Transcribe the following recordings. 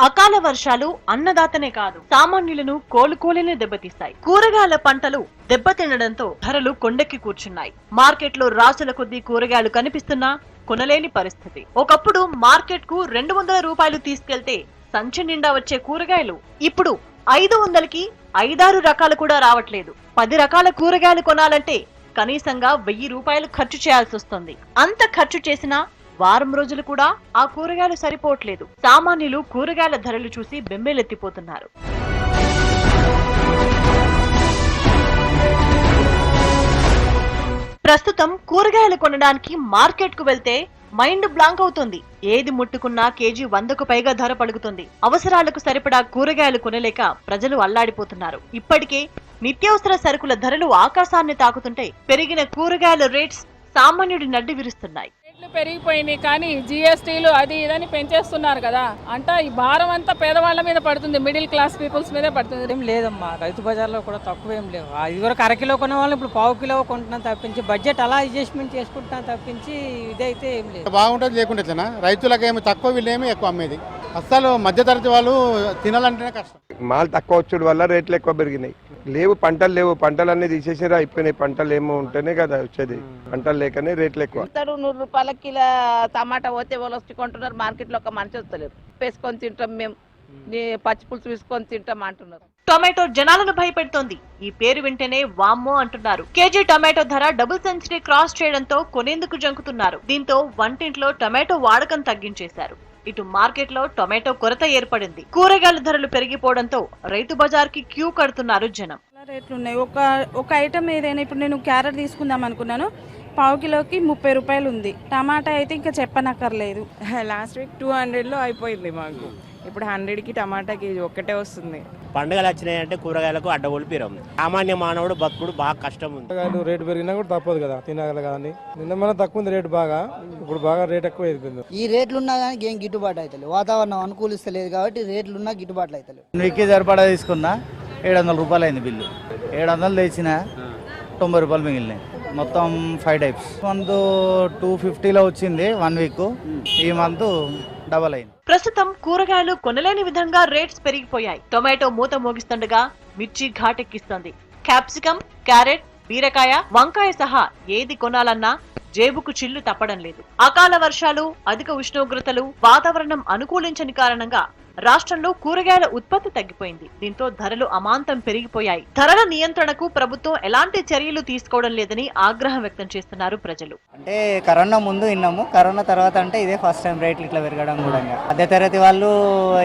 అకాల వర్షాలు అన్నదాతనే కాదు సామాన్యులను కోలుకోలేని దెబ్బతీస్తాయి. కూరగాయల పంటలు దెబ్బతినడంతో ధరలు కొండెక్కి కూర్చున్నాయి. మార్కెట్లో రాసుల కొద్దీ కూరగాయలు కనిపిస్తున్నా కొనలేని పరిస్థితి. ఒకప్పుడు మార్కెట్ కు 200 రూపాయలు తీసుకెళ్తే సంచి నిండా వచ్చే కూరగాయలు ఇప్పుడు 500కి 5-6 రకాలు కూడా రావట్లేదు. 10 రకాల కూరగాయలు కొనాలంటే కనీసంగా 1000 రూపాయలు ఖర్చు చేయాల్సి వస్తుంది. అంత ఖర్చు చేసినా వారం రోజులు కూడా ఆ కూరగాయలు సరిపోవట్లేదు. సామాన్యులు కూరగాయల ధరలు చూసి బెంబేలెత్తిపోతున్నారు. ప్రస్తుతం కూరగాయలు కొనడానికి మార్కెట్ కు వెళ్తే మైండ్ బ్లాంక్ అవుతుంది. ఏది ముట్టుకున్నా కేజీ 100కు పైగా ధర పలుకుతుంది. అవసరాలకు సరిపడా కూరగాయలు కొనలేక ప్రజలు అల్లాడిపోతున్నారు. ఇప్పటికే నిత్యావసర సరుకుల ధరలు ఆకాశాన్ని తాకుతుంటే పెరిగిన కూరగాయల రేట్స్ సామాన్యుడి నడ్డి విరుస్తున్నాయి. రేట్లు పెరిగిపోయినాయి కానీ జీఎస్టీలు అది ఇదని పెంచేస్తున్నారు కదా, అంటే ఈ భారం అంతా పేదవాళ్ళ మీద పడుతుంది, మిడిల్ క్లాస్ పీపుల్స్ మీదే పడుతుంది. ఏం లేదమ్మా, రైతు బజార్లో కూడా తక్కువ ఏం లేవు. ఇదివరకు అరకిలో కొనే వాళ్ళు ఇప్పుడు పావు కిలో కొంటున్నాం తప్పించి బడ్జెట్ అలా అడ్జస్ట్మెంట్ చేసుకుంటున్నాం తప్పించి ఇదైతే ఏం లేదు. బాగుంటుంది లేకుంటే రైతులకేమి తక్కువ, వీళ్ళేమి ఎక్కువ అమ్మేది. అసలు మధ్యతరగతి వాళ్ళు తినాలంటేనే కష్టం. మాల్ తక్కువ వచ్చుడు వల్ల రేట్లు ఎక్కువ పెరిగినాయి. లేవు పంటలు లేవు, పంటలన్నీ తీసేసారు, అయిపోయినాయి. పంటలు ఏమో ఉంటేనే కదా వచ్చేది, పంటలు లేకనే రేట్లు ఎక్కువ. 100 రూపాయల కిలో టమాటా పోతే వాళ్ళు వచ్చి కొంటున్నారు. మార్కెట్ లో ఒక మనిషి వస్తలేరు. వేసుకొని తింటాం మేము, పచ్చి పులుసు వేసుకొని తింటాం అంటున్నారు. టొమాటో జనాలను భయపెడుతోంది. ఈ పేరు వింటేనే వామ్మో అంటున్నారు. కేజీ టొమాటో ధర డబుల్ సెంచరీ క్రాస్ చేయడంతో కొనేందుకు జంకుతున్నారు. దీంతో వంటింట్లో టొమాటో వాడకం తగ్గించేశారు. ఇటు మార్కెట్ లో టొమాటో కొరత ఏర్పడింది. కూరగాయల ధరలు పెరిగిపోవడంతో రైతు బజార్ కి క్యూ కడుతున్నారు జనం. రేట్లు ఉన్నాయి. ఒక ఐటమ్ ఏదైనా ఇప్పుడు నేను క్యారెట్ తీసుకుందాం అనుకున్నాను, పావు కిలోకి 30 రూపాయలు ఉంది. టమాటా అయితే ఇంకా చెప్పనక్కర్లేదు. లాస్ట్ వీక్ 200లో అయిపోయింది మాకు, ఇప్పుడు 100కి టమాటా కేజీ ఒక్కటే వస్తుంది. పండుగలు వచ్చినాయంటే కూరగాయలకు అడ్డగొలిపిరం. సామాన్య మానవుడు బతుకుడు బాగా కష్టం ఉంది. కూరగాయలు రేటు పెరిగినా కూడా తప్పదు కదా, తినాలి కానీ. నిన్న మన తక్కువ ఉంది రేటు, బాగా ఇప్పుడు బాగా రేట్ ఎక్కువ అయిపోయింది. ఈ రేట్లు ఉన్నా కానీ ఏం గిట్టుబాటు అవుతలేదు. వాతావరణం అనుకూలిస్తలేదు కాబట్టి రేట్లు ఉన్నా గిట్టుబాట్లు అవుతలేదు. వీక్కి సరిపడా తీసుకున్నా 700 రూపాయలు అయింది బిల్లు. 700 తెచ్చిన 90 రూపాయలు మిగిలినాయి. మొత్తం 5 టైప్స్. మంత్ 250లో వచ్చింది 1 వీక్, ఈ మంత్ డబల్ అయింది. ప్రస్తుతం కూరగాయలు కొనలేని విధంగా రేట్స్ పెరిగిపోయాయి. టొమాటో మూత మోగిస్తుండగా మిర్చి ఘాటెక్కిస్తోంది. క్యాప్సికం, క్యారెట్, బీరకాయ, వంకాయ సహా ఏది కొనాలన్నా జేబుకు చిల్లు తప్పడం లేదు. అకాల వర్షాలు, అధిక ఉష్ణోగ్రతలు, వాతావరణం అనుకూలించని కారణంగా రాష్ట్రంలో కూరగాయల ఉత్పత్తి తగ్గిపోయింది. దీంతో ధరలు అమాంతం పెరిగిపోయాయి. ధరల నియంత్రణకు ప్రభుత్వం ఎలాంటి చర్యలు తీసుకోవడం లేదని ఆగ్రహం వ్యక్తం చేస్తున్నారు ప్రజలు. అంటే కరోనా ముందు విన్నాము, కరోనా తర్వాత అంటే ఇదే ఫస్ట్ టైం రేట్లు ఇట్లా పెరగడం కూడా. మధ్య తరగతి వాళ్ళు,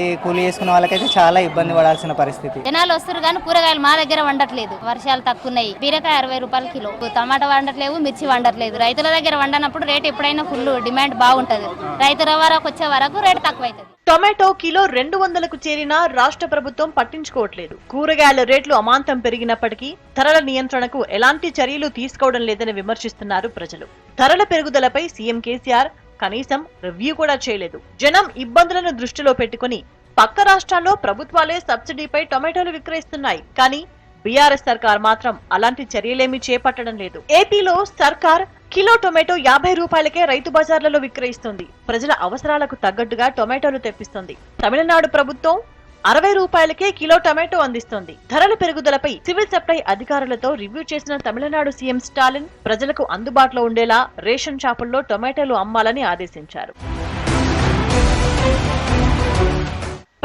ఈ కూలి చేసుకున్న వాళ్ళకైతే చాలా ఇబ్బంది పడాల్సిన పరిస్థితి. జనాలు వస్తారు కానీ కూరగాయలు మా దగ్గర వండట్లేదు. వర్షాలు తక్కువ ఉన్నాయి. బీరకాయ 60 రూపాయల కిలో, టమాటా వండట్లేవు, మిర్చి వండట్లేదు. రైతుల దగ్గర వండనప్పుడు రేట్ ఎప్పుడైనా ఫుల్ డిమాండ్ బాగుంటది. రైతుల వరకు వచ్చే వరకు రేట్ తక్కువ అవుతుంది. టొమాటో కిలో 200కు చేరినా రాష్ట్ర ప్రభుత్వం పట్టించుకోవట్లేదు. కూరగాయల రేట్లు అమాంతం పెరిగినప్పటికీ ధరల నియంత్రణకు ఎలాంటి చర్యలు తీసుకోవడం లేదని విమర్శిస్తున్నారు ప్రజలు. ధరల పెరుగుదలపై సీఎం కేసీఆర్ కనీసం రివ్యూ కూడా చేయలేదు. జనం ఇబ్బందులను దృష్టిలో పెట్టుకుని పక్క రాష్ట్రాల్లో ప్రభుత్వాలే సబ్సిడీపై టొమాటోలు విక్రయిస్తున్నాయి. కానీ బీఆర్ఎస్ సర్కార్ మాత్రం అలాంటి చర్యలేమీ చేపట్టడం లేదు. ఏపీలో సర్కార్ కిలో టొమాటో 50 రూపాయలకే రైతు బజార్లలో విక్రయిస్తుంది. ప్రజల అవసరాలకు తగ్గట్టుగా టొమాటోలు తెప్పిస్తుంది. తమిళనాడు ప్రభుత్వం 60 రూపాయలకే కిలో టొమాటో అందిస్తోంది. ధరల పెరుగుదలపై సివిల్ సప్లై అధికారులతో రివ్యూ చేసిన తమిళనాడు సీఎం స్టాలిన్ ప్రజలకు అందుబాటులో ఉండేలా రేషన్ షాపుల్లో టొమాటోలు అమ్మాలని ఆదేశించారు.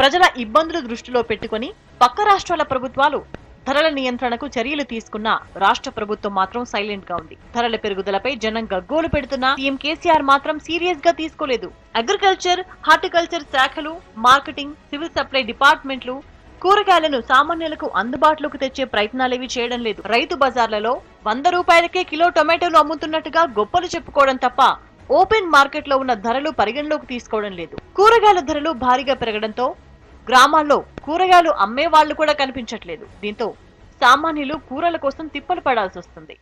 ప్రజల ఇబ్బందులు దృష్టిలో పెట్టుకుని పక్క రాష్ట్రాల ప్రభుత్వాలు ధరల నియంత్రణకు చర్యలు తీసుకున్నా రాష్ట్ర ప్రభుత్వం మాత్రం సైలెంట్ గా ఉంది. ధరల పెరుగుదలపై జనం గగ్గోలు పెడుతున్నా సీఎం కేసీఆర్ మాత్రం సీరియస్ గా తీసుకోలేదు. అగ్రికల్చర్, హార్టికల్చర్ శాఖలు, మార్కెటింగ్, సివిల్ సప్లై డిపార్ట్మెంట్లు కూరగాయలను సామాన్యులకు అందుబాటులోకి తెచ్చే ప్రయత్నాలేవి చేయడం లేదు. రైతు బజార్లలో 100 రూపాయలకే కిలో టొమాటోలు అమ్ముతున్నట్టుగా గొప్పలు చెప్పుకోవడం తప్ప ఓపెన్ మార్కెట్ లో ఉన్న ధరలు పరిగణలోకి తీసుకోవడం లేదు. కూరగాయల ధరలు భారీగా పెరగడంతో గ్రామాల్లో కూరగాయలు అమ్మే వాళ్లు కూడా కనిపించట్లేదు. దీంతో సామాన్యులు కూరల కోసం తిప్పలు పడాల్సి వస్తుంది.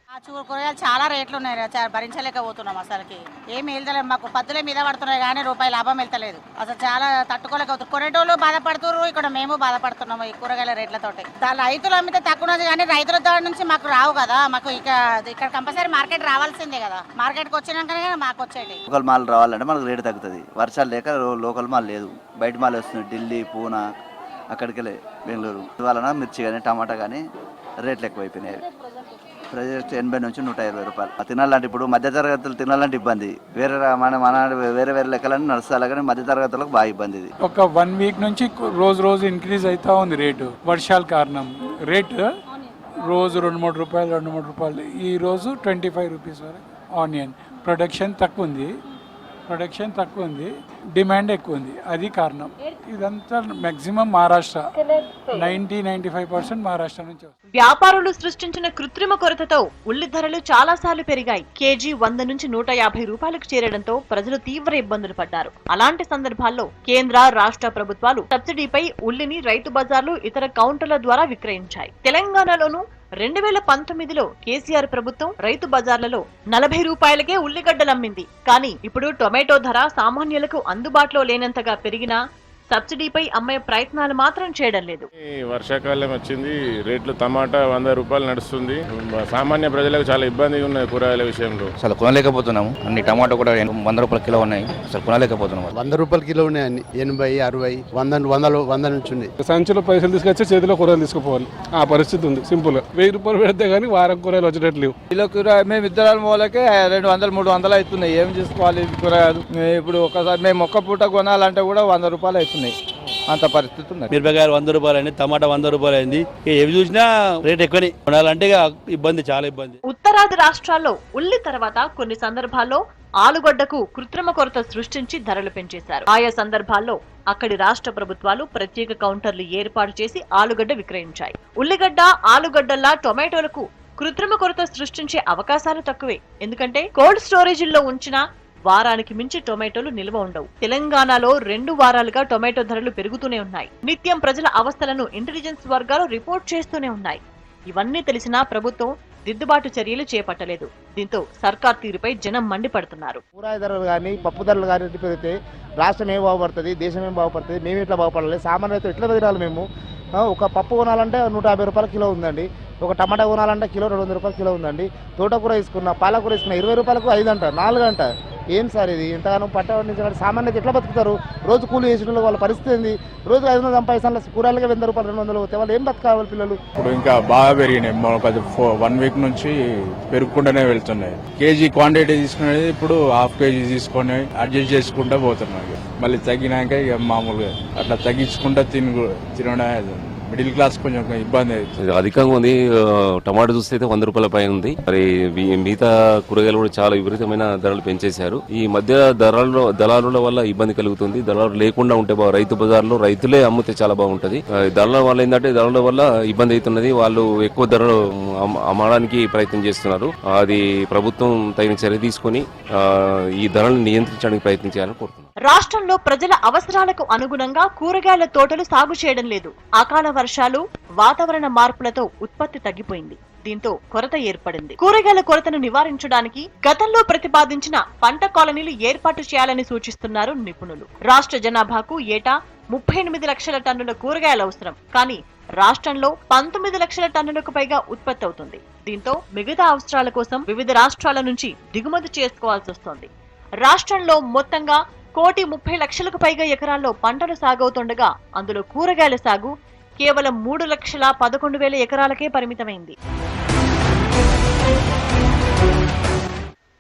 కూరగాయలు చాలా రేట్లు ఉన్నాయి, భరించలేకపోతున్నాం. అసలుకి ఏమి వెళ్తలేదు, మాకు పద్దులే మీద పడుతున్నాయి కానీ రూపాయి లాభం వెళ్తలేదు. అసలు చాలా తట్టుకోలేకపోతున్నారు. కొనేటోళ్ళు బాధపడుతున్నారు, ఇక్కడ మేము బాధపడుతున్నాము ఈ కూరగాయల రేట్లతోటి. రైతులు అమ్మితే తక్కువ కానీ రైతుల దాని నుంచి మాకు రావు కదా, మాకు ఇక్కడ కంపల్సరీ మార్కెట్ రావాల్సిందే కదా. మార్కెట్కి వచ్చినాకనే మాకు వచ్చేది. లోకల్ మాల్ రావాలంటే మనకు రేటు తగ్గుతుంది. వర్షాలు లేక లోకల్ మాల్ లేదు, బయట మాల్ వస్తుంది. ఢిల్లీ, పూనా, అక్కడికి వెళ్ళి బెంగళూరు వలన మిర్చి కానీ టమాటా కానీ రేట్లు ఎక్కువైపోయినాయి. ప్రజెక్ట్ 80 నుంచి 120 రూపాయలు తినాలంటే ఇప్పుడు మధ్యతరగతులు తినాలంటే ఇబ్బంది. వేరే వేరే లెక్కలన్నీ నడుస్తారు కానీ మధ్యతరగతులకు బాగా ఇబ్బంది. ఇది ఒక 1 వీక్ నుంచి రోజు ఇంక్రీజ్ అవుతా ఉంది రేటు. వర్షాల కారణం రేటు రోజు 2-3 రూపాయలు. ఈ రోజు 25 రూపీస్ వరకు. ఆనియన్ ప్రొడక్షన్ తక్కువ ఉంది, డిమాండ్ ఎక్కువ ఉంది, అది కారణం. ఇదంతా మాక్సిమం మహారాష్ట్ర, 90-95% మహారాష్ట్ర నుంచి. వ్యాపారులు సృష్టించిన కృత్రిమ కొరతతో ఉల్లి ధరలు చాలా సార్లు పెరిగాయి. కేజీ 100 నుంచి 150 రూపాయలకు చేరడంతో ప్రజలు తీవ్ర ఇబ్బందులు పడ్డారు. అలాంటి సందర్భాల్లో కేంద్ర, రాష్ట్ర ప్రభుత్వాలు సబ్సిడీపై ఉల్లిని రైతు బజార్లు, ఇతర కౌంటర్ల ద్వారా విక్రయించాయి. తెలంగాణలోనూ 2019లో కేసీఆర్ ప్రభుత్వం రైతు బజార్లలో 40 రూపాయలకే ఉల్లిగడ్డలమ్మింది. కానీ ఇప్పుడు టొమాటో ధర సామాన్యులకు అందుబాటులో లేనంతగా పెరిగినా సబ్సిడీపై అమ్మే ప్రయత్నాలు మాత్రం చేయడం లేదు. వర్షాకాలం వచ్చింది, రేట్లు టమాటా 100 రూపాయలు నడుస్తుంది. సామాన్య ప్రజలకు చాలా ఇబ్బందిగా ఉన్నాయి కూరగాయల విషయంలో. అసలు కొనలేకపోతున్నాము. అన్ని టమాటా కూడా 100 రూపాయల కిలో ఉన్నాయి, అసలు కొనలేకపోతున్నాము. 100 రూపాయల కిలో ఉన్నాయి, అన్ని 80, 60, 100 నుంచి ఉన్నాయి. సంచులో పైసలు తీసుకొచ్చి చేతిలో కూరగాయలు తీసుకుపోవాలి, ఆ పరిస్థితి ఉంది. సింపుల్ 1000 రూపాయలు పెడితే కానీ వారం కూరగాయలు వచ్చేటట్లు లేవు. కిలో కూరగాయలు మేము ఇద్దరు మూలకే 200-300 అవుతున్నాయి. ఏం చేసుకోవాలి కూరగాయలు? ఇప్పుడు ఒకసారి మేము ఒక్క పూట కొనాలంటే కూడా 100 రూపాయలు అవుతున్నాయి. అంత పరిస్థితి ఉంది. మిరపకాయలు 100 రూపాయలు అయింది, టమాటా 100 రూపాయలు అయింది. ఏవి చూసినా రేట్ ఎక్కువని కొనాలంటే ఇబ్బంది, చాలా ఇబ్బంది. ఉత్తరాది రాష్ట్రాల్లో ఉల్లి తర్వాత కొన్ని సందర్భాల్లో ఆలుగడ్డకు కృత్రిమ కొరత సృష్టించి ధరలు పెంచేశారు. ఆయా సందర్భాల్లో అక్కడి రాష్ట్ర ప్రభుత్వాలు ప్రత్యేక కౌంటర్లు ఏర్పాటు చేసి ఆలుగడ్డ విక్రయించాయి. ఉల్లిగడ్డ, ఆలుగడ్డల్లా టొమాటోలకు కృత్రిమ కొరత సృష్టించే అవకాశాలు తక్కువే. ఎందుకంటే కోల్డ్ స్టోరేజీల్లో ఉంచిన వారానికి మించి టొమాటోలు నిల్వ ఉండవు. తెలంగాణలో 2 వారాలుగా టొమాటో ధరలు పెరుగుతూనే ఉన్నాయి. నిత్యం ప్రజల అవస్థలను ఇంటెలిజెన్స్ వర్గాలు రిపోర్ట్ చేస్తూనే ఉన్నాయి. ఇవన్నీ తెలిసినా ప్రభుత్వం దిద్దుబాటు చర్యలు చేపట్టలేదు. దీంతో సర్కార్ తీరుపై జనం మండిపడుతున్నారు. కూరగాయ ధరలు కానీ, పప్పు ధరలు కానీ పెరిగితే రాష్ట్రం ఏం బాగుపడుతుంది, దేశం ఏం బాగుపడుతుంది, మేము ఎట్లా బాగుపడాలి, సామాన్య రైతు ఎట్లా తినాలి? మేము ఒక పప్పు కొనాలంటే 150 రూపాయల కిలో ఉందండి. ఒక టమాటా కొనాలంటే కిలో 200 రూపాయల కిలో ఉందండి. తోటకూర తీసుకున్నా, పాలకూర తీసుకున్నా 20 రూపాయలకు 5 అంట, 4 అంట. ఏం సార్ ఇది? ఇంతగానో పంట పండించాలంటే సామాన్యత ఎట్లా బతుకుతారు? రోజు కూలి చేసిన వాళ్ళ పరిస్థితి ఏంది? రోజు 500 సంపాదిస్తాను, కూరగాయలకి 100 రూపాయలు 200 పోతే వాళ్ళు ఏం బతకాలి పిల్లలు? ఇప్పుడు ఇంకా బాగా పెరిగినాయి. 1 వీక్ నుంచి పెరుగుకుంటూనే వెళ్తున్నాయి. కేజీ క్వాంటిటీ తీసుకునేది ఇప్పుడు ½ కేజీ తీసుకొని అడ్జస్ట్ చేసుకుంటూ పోతున్నాయి. మళ్ళీ తగ్గినాక ఇక మామూలుగా అట్లా తగ్గించుకుంటూ తినడం మిడిల్ క్లాస్ కొంచెం ఇబ్బంది అవుతుంది. అధికంగా ఉంది. టమాటో చూస్తే అయితే 100 రూపాయల పైన ఉంది. మరి మిగతా కూరగాయలు కూడా చాలా విపరీతమైన ధరలు పెంచేశారు. ఈ మధ్య దళారుల వల్ల ఇబ్బంది కలుగుతుంది. దళారులు లేకుండా ఉంటే రైతు బజార్లో రైతులే అమ్మితే చాలా బాగుంటది. దళారుల వల్ల ఏంటంటే దళారుల వల్ల ఇబ్బంది అవుతున్నది. వాళ్ళు ఎక్కువ ధరలు అమ్మడానికి ప్రయత్నం చేస్తున్నారు. అది ప్రభుత్వం తగిన చర్య తీసుకుని ఈ ధరలను నియంత్రించడానికి ప్రయత్నం చేయాలని కోరుతున్నారు. రాష్ట్రంలో ప్రజల అవసరాలకు అనుగుణంగా కూరగాయల తోటలు సాగు చేయడం లేదు. అకాల వర్షాలు, వాతావరణ మార్పులతో ఉత్పత్తి తగ్గిపోయింది. దీంతో కొరత ఏర్పడింది. కూరగాయల కొరతను నివారించడానికి గతంలో ప్రతిపాదించిన పంట కాలనీలు ఏర్పాటు చేయాలని సూచిస్తున్నారు నిపుణులు. రాష్ట్ర జనాభాకు ఏటా 38 లక్షల టన్నుల కూరగాయలు అవసరం. కానీ రాష్ట్రంలో 19 లక్షల టన్నులకు పైగా ఉత్పత్తి అవుతుంది. దీంతో మిగతా అవసరాల కోసం వివిధ రాష్ట్రాల నుంచి దిగుమతి చేసుకోవాల్సి వస్తోంది. రాష్ట్రంలో మొత్తంగా 1,30,00,000కు పైగా ఎకరాల్లో పంటలు సాగవుతుండగా అందులో కూరగాయల సాగు కేవలం 3,11,000 ఎకరాలకే పరిమితమైంది.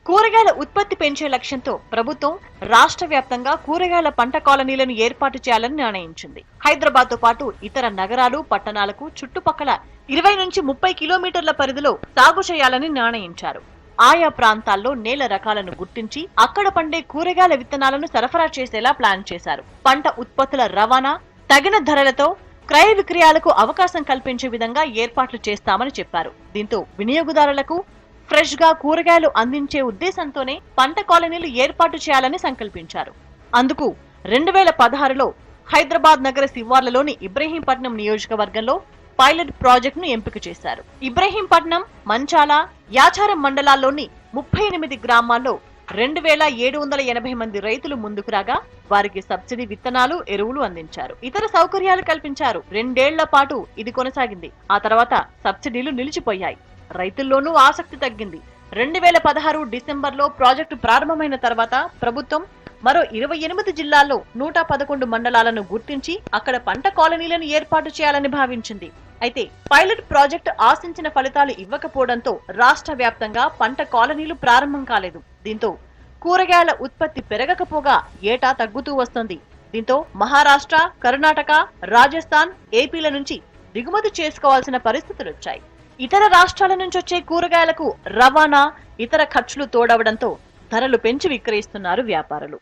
కూరగాయల ఉత్పత్తి పెంచే లక్ష్యంతో ప్రభుత్వం రాష్ట్ర వ్యాప్తంగా కూరగాయల పంట కాలనీలను ఏర్పాటు చేయాలని నిర్ణయించింది. హైదరాబాద్ తో పాటు ఇతర నగరాలు, పట్టణాలకు చుట్టుపక్కల 20 నుంచి 30 కిలోమీటర్ల పరిధిలో సాగు చేయాలని నిర్ణయించారు. ఆయా ప్రాంతాల్లో నేల రకాలను గుర్తించి అక్కడ పండే కూరగాయల విత్తనాలను సరఫరా చేసేలా ప్లాన్ చేశారు. పంట ఉత్పత్తుల రవాణా, తగిన ధరలతో క్రయ విక్రయాలకు అవకాశం కల్పించే విధంగా ఏర్పాట్లు చేస్తామని చెప్పారు. దీంతో వినియోగదారులకు ఫ్రెష్ గా కూరగాయలు అందించే ఉద్దేశంతోనే పంట కాలనీలు ఏర్పాటు చేయాలని సంకల్పించారు. అందుకు 2016లో హైదరాబాద్ నగర శివార్లలోని ఇబ్రహీంపట్నం నియోజకవర్గంలో పైలట్ ప్రాజెక్ట్ ను ఎంపిక చేశారు. ఇబ్రహీంపట్నం, మంచాల, యాచారం మండలాల్లోని 38 గ్రామాల్లో 2780 మంది రైతులు ముందుకు రాగా వారికి సబ్సిడీ విత్తనాలు, ఎరువులు అందించారు. ఇతర సౌకర్యాలు కల్పించారు. 2 ఏళ్ల పాటు ఇది కొనసాగింది. ఆ తర్వాత సబ్సిడీలు నిలిచిపోయాయి. రైతుల్లోనూ ఆసక్తి తగ్గింది. 2016 డిసెంబర్లో ప్రాజెక్టు ప్రారంభమైన తర్వాత ప్రభుత్వం మరో 28 జిల్లాల్లో 111 మండలాలను గుర్తించి అక్కడ పంట కాలనీలను ఏర్పాటు చేయాలని భావించింది. అయితే పైలట్ ప్రాజెక్టు ఆశించిన ఫలితాలు ఇవ్వకపోవడంతో రాష్ట్ర వ్యాప్తంగా పంట కాలనీలు ప్రారంభం కాలేదు. దీంతో కూరగాయల ఉత్పత్తి పెరగకపోగా ఏటా తగ్గుతూ వస్తోంది. దీంతో మహారాష్ట్ర, కర్ణాటక, రాజస్థాన్, ఏపీల నుంచి దిగుమతి చేసుకోవాల్సిన పరిస్థితులు వచ్చాయి. ఇతర రాష్ట్రాల నుంచి వచ్చే కూరగాయలకు రవాణా, ఇతర ఖర్చులు తోడవడంతో ధరలు పెంచి విక్రయిస్తున్నారు వ్యాపారులు.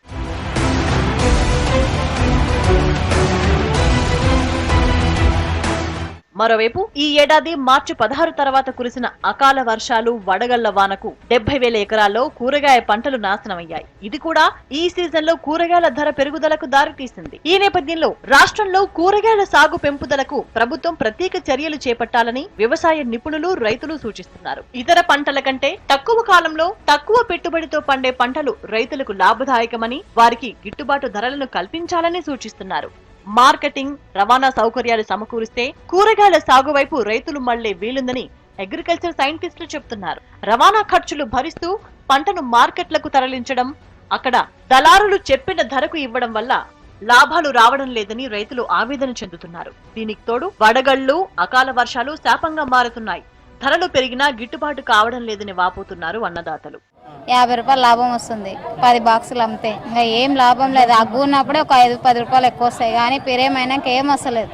మరోవైపు ఈ ఏడాది మార్చి 16 తర్వాత కురిసిన అకాల వర్షాలు, వడగళ్ల వానకు 70,000 ఎకరాల్లో కూరగాయ పంటలు నాశనమయ్యాయి. ఇది కూడా ఈ సీజన్ లో కూరగాయల ధర పెరుగుదలకు దారితీసింది. ఈ నేపథ్యంలో రాష్ట్రంలో కూరగాయల సాగు పెంపుదలకు ప్రభుత్వం ప్రత్యేక చర్యలు చేపట్టాలని వ్యవసాయ నిపుణులు, రైతులు సూచిస్తున్నారు. ఇతర పంటల కంటే తక్కువ కాలంలో తక్కువ పెట్టుబడితో పండే పంటలు రైతులకు లాభదాయకమని, వారికి గిట్టుబాటు ధరలను కల్పించాలని సూచిస్తున్నారు. మార్కెటింగ్, రవాణా సౌకర్యాలు సమకూరిస్తే కూరగాయల సాగు వైపు రైతులు మళ్లే వీలుందని అగ్రికల్చర్ సైంటిస్టులు చెబుతున్నారు. రవాణా ఖర్చులు భరిస్తూ పంటను మార్కెట్లకు తరలించడం, అక్కడ దళారులు చెప్పిన ధరకు ఇవ్వడం వల్ల లాభాలు రావడం లేదని రైతులు ఆవేదన చెందుతున్నారు. దీనికి తోడు వడగళ్లు, అకాల వర్షాలు శాపంగా మారుతున్నాయి. ధరలు పెరిగినా గిట్టుబాటు కావడం లేదని వాపోతున్నారు అన్నదాతలు. 50 రూపాయలు లాభం వస్తుంది, 10 బాక్సులు అమ్మితే ఇంకా ఏం లాభం లేదు. అగ్గు ఉన్నప్పుడే ఒక 5-10 రూపాయలు ఎక్కువ వస్తాయి, కానీ పిరేమైనాక ఏం వస్తలేదు.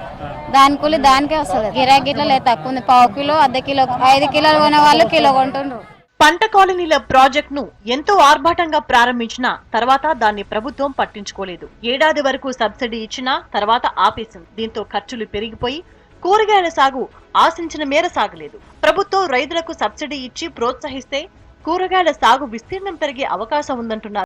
దాని కూలి దానికే వస్తలేదు. గిరాకీలో లేదు, తక్కువ ఉంది. 1/2 కిలో, 1/2 కిలో, 5 కిలోలు కొనే వాళ్ళు కిలో కొంటుండ్రు. పంట కాలనీల ప్రాజెక్ట్ ను ఎంతో ఆర్భాటంగా ప్రారంభించినా తర్వాత దాన్ని ప్రభుత్వం పట్టించుకోలేదు. ఏడాది వరకు సబ్సిడీ ఇచ్చినా తర్వాత ఆపేసింది. దీంతో ఖర్చులు పెరిగిపోయి కూరగాయల సాగు ఆశించిన మేర సాగలేదు. ప్రభుత్వం రైతులకు సబ్సిడీ ఇచ్చి ప్రోత్సహిస్తే కూరగాయల సాగు విస్తీర్ణం పెరిగే అవకాశం ఉందంటున్నారు.